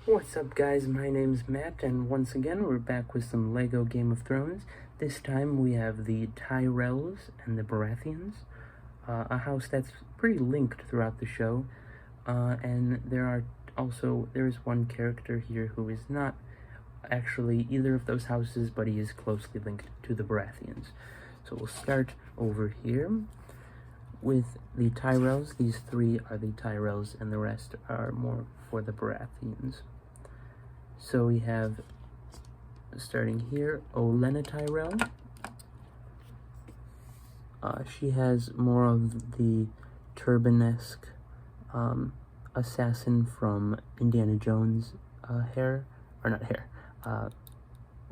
What's up guys, my name's Matt, and once again we're back with some LEGO Game of Thrones. This time we have the Tyrells and the Baratheons, a house that's pretty linked throughout the show, and there is one character here who is not actually either of those houses, but he is closely linked to the Baratheons. So we'll start over here with the Tyrells. These three are the Tyrells, and the rest are more for the Baratheons. So we have, starting here, Olenna Tyrell. She has more of the turban-esque assassin from Indiana Jones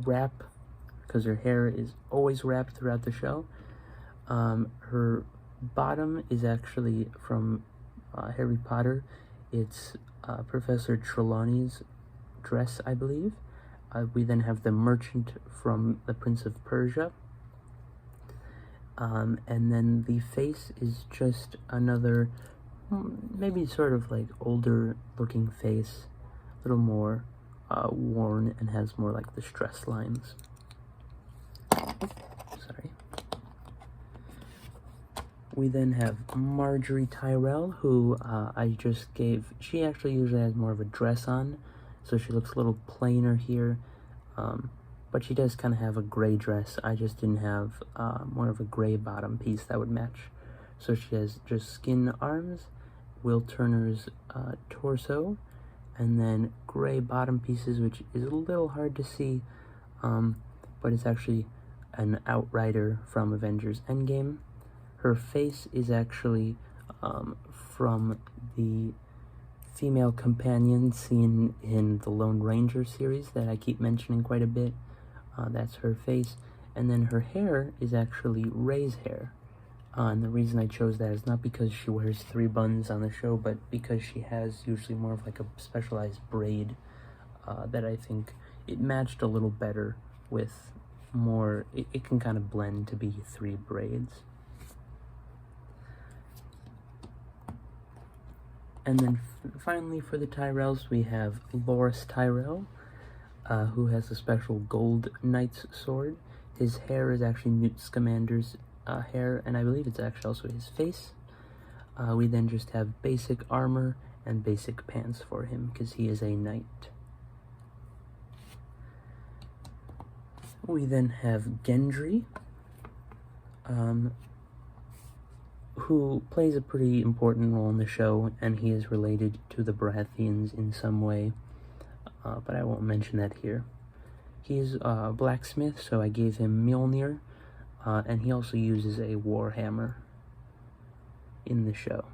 wrap, because her hair is always wrapped throughout the show. Her bottom is actually from Harry Potter. It's Professor Trelawney's dress, I believe. We then have the merchant from the Prince of Persia. And then the face is just another, maybe sort of like older looking face, a little more worn, and has more like the stress lines. Sorry. We then have Marjorie Tyrell, who she actually usually has more of a dress on, so she looks a little plainer here, but she does kind of have a gray dress. I just didn't have more of a gray bottom piece that would match. So she has just skin arms, Will Turner's torso, and then gray bottom pieces, which is a little hard to see, but it's actually an Outrider from Avengers Endgame. Her face is actually from the female companion seen in the Lone Ranger series that I keep mentioning quite a bit. That's her face. And then her hair is actually Rey's hair. And the reason I chose that is not because she wears 3 buns on the show, but because she has usually more of like a specialized braid that I think it matched a little better with more, it can kind of blend to be 3 braids. And then finally for the Tyrells, we have Loras Tyrell, who has a special gold knight's sword. His hair is actually Newt Scamander's hair, and I believe it's actually also his face. We then just have basic armor and basic pants for him, because he is a knight. We then have Gendry, who plays a pretty important role in the show, and he is related to the Baratheons in some way, but I won't mention that here. He's a blacksmith, so I gave him Mjolnir, and he also uses a warhammer in the show.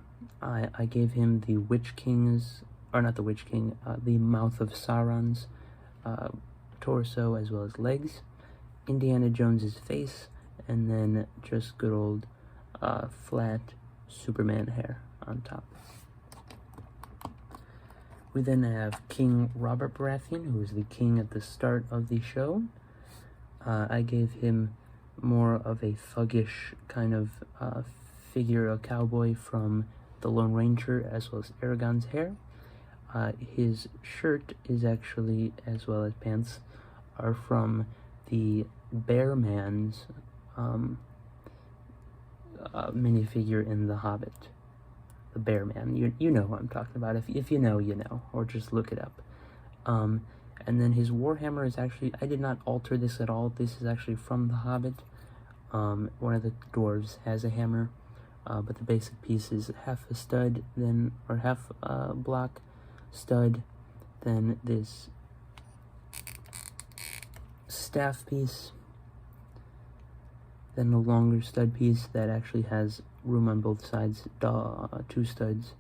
I gave him the Witch King's, or not the Witch King, the Mouth of Sauron's torso as well as legs, Indiana Jones's face, and then just good old flat Superman hair on top. We then have King Robert Baratheon, who is the king at the start of the show. I gave him more of a thuggish kind of figure, a cowboy from the Lone Ranger, as well as Aragorn's hair. His shirt is actually, as well as pants, are from the Bear Man's minifigure in The Hobbit. The Bear Man. You know what I'm talking about. If you know, you know. Or just look it up. And then his warhammer is actually, I did not alter this at all. This is actually from The Hobbit. One of the dwarves has a hammer, but the basic piece is half a stud, then, or half a block stud, then this staff piece, then a longer stud piece that actually has room on both sides, 2 studs,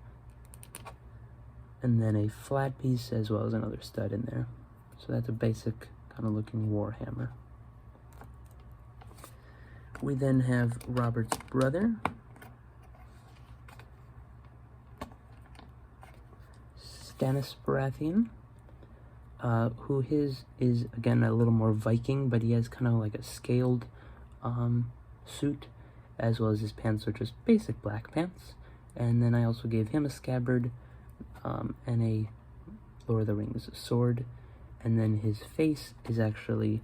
and then a flat piece as well as another stud in there. So that's a basic kind of looking warhammer. We then have Robert's brother, Stannis Baratheon, who his is again a little more Viking, but he has kind of like a scaled suit, as well as his pants are just basic black pants. And then I also gave him a scabbard and a Lord of the Rings sword. And then his face is actually,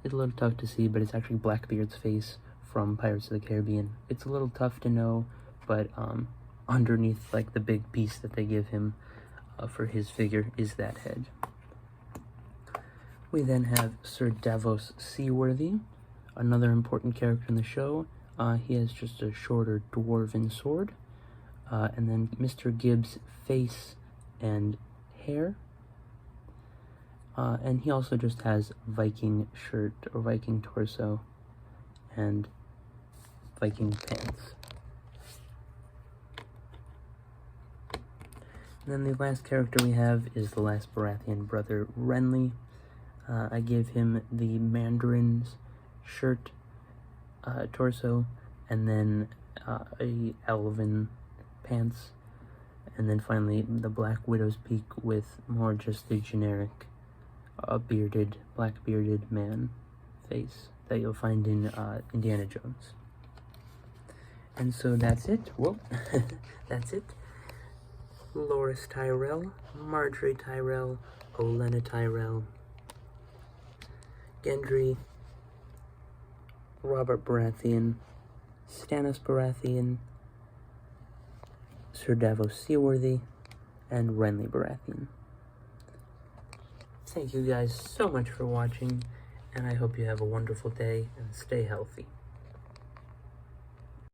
it's a little tough to see, but it's actually Blackbeard's face from Pirates of the Caribbean. It's a little tough to know, but underneath like the big piece that they give him for his figure is that head. We then have Sir Davos Seaworthy, another important character in the show. He has just a shorter dwarven sword. And then Mr. Gibbs' face and hair. And he also just has Viking shirt or Viking torso and Viking pants. And then the last character we have is the last Baratheon brother, Renly. I gave him the Mandarin's shirt, torso, and then a elven pants, and then finally the Black Widow's peak with more just the generic black bearded man face that you'll find in Indiana Jones. And so that's it. Whoa, that's it. Loras Tyrell, Margaery Tyrell, Olenna Tyrell, Gendry, Robert Baratheon, Stannis Baratheon, Sir Davos Seaworthy, and Renly Baratheon. Thank you guys so much for watching, and I hope you have a wonderful day and stay healthy.